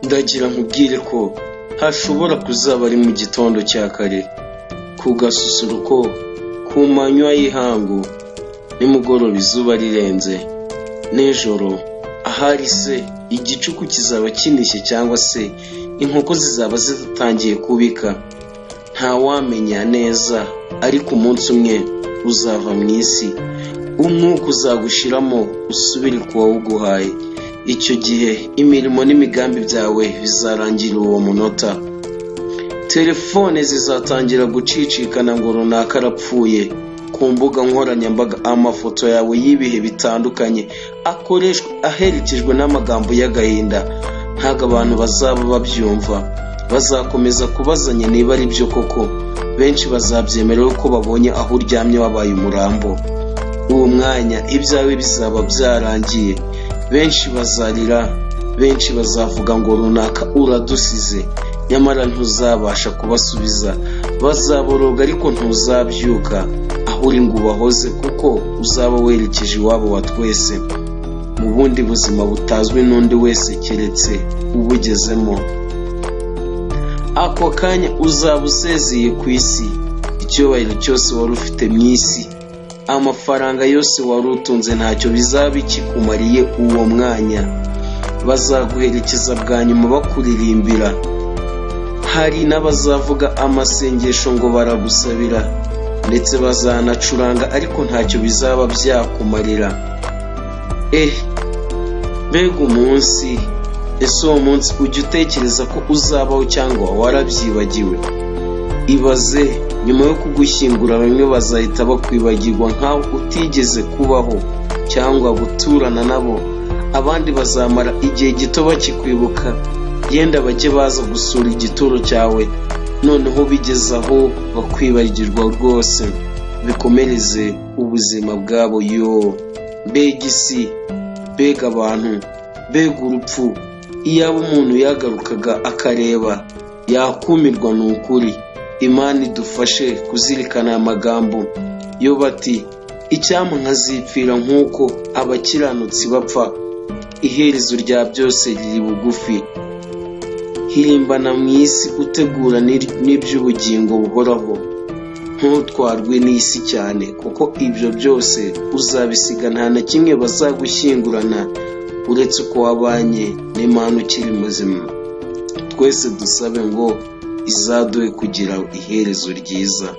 ndagira nkubwire ko hashobora kuzaba ari mu gitondo cya kare, ku gasusuruko, ku manywa y'ihangu, nimugoroba izuba rirenze, nijoro ahari se igicuku kizaba kinishye cyangwa se inkoko zizaba zitangiye kubika, ntawamenya neza, ariko umunsi umwe uzava mu isi, umwuka uzagushiramo usubire ku wawuguhaye. Icyo gihe imirimo n'imigambi byawe bizarangira uwo munota. Telefone zizatangira gucicikana ngo runaka arapfuye. Ku mbuga nkoranyambaga amafoto yawe y'ibihe bitandukanye akoreshwa aherekejwe n'amagambo y'agahinda. Ntabwo abantu bazaba babyumva, bazakomeza kubazanya niba ari byo koko. Benshi bazabyemera ko babonye aho uryamye wabaye umurambo. Uwo mwanya ibyawe bizaba byarangiye. Benshi bazarira, benshi bazavuga ngo runaka uradusize, nyamara ntuzabasha kubasubiza. Bazaboroga ariko ntuzabyuka aho uri ngo ubahoze, kuko uzaba werekeje iwabo wa twese, mu bundi buzima butazwi n'undi wese keretse ubugezemo. Ako kanya uzaba usezeye ku isi. Icyubahiro cyose wari ufite mu isi, amafaranga yose wari utunze, ntacyo bizaba bikikumariye uwo mwanya. Bazaguherekeza bwa nyuma bakuririmbira. Hari n'abazavuga amasengesho ngo baragusabira, ndetse bazanacuranga, ariko ntacyo bizaba byakumarira. Mbega umunsi! Ese uwo munsi ujya utekereza ko uzabaho cyangwa warabyibagiwe? Ibaze, nyuma yo kugushyingura bamwe bazahita bakwibagirwa nkaho utigeze kubaho cyangwa guturana nabo. Abandi bazamara igihe gito bakikwibuka, yenda bajye baza gusura igituro cyawe, noneho bigeze aho bakwibagirwa rwose, bikomereze ubuzima bwabo. Mbega isi, mbega abantu, mbega urupfu! Iyaba umuntu yagarukaga akareba, yakumirwa. Ni ukuri. Imana idufashe kuzirikana aya magambo yo bati, icyampa nkazipfira nk'uko abakiranutsi bapfa, iherezo rya byose riri bugufi. Hirimbana mu isi utegura n'iby'ubugingo buhoraho, ntutwarwe n'isi cyane, kuko ibyo byose uzabisiga. Nta na kimwe bazagushyingurana uretse uko wabanye n'Imana ukiri muzima. Twese dusabe ngo izaduhe kugira iherezo ryiza.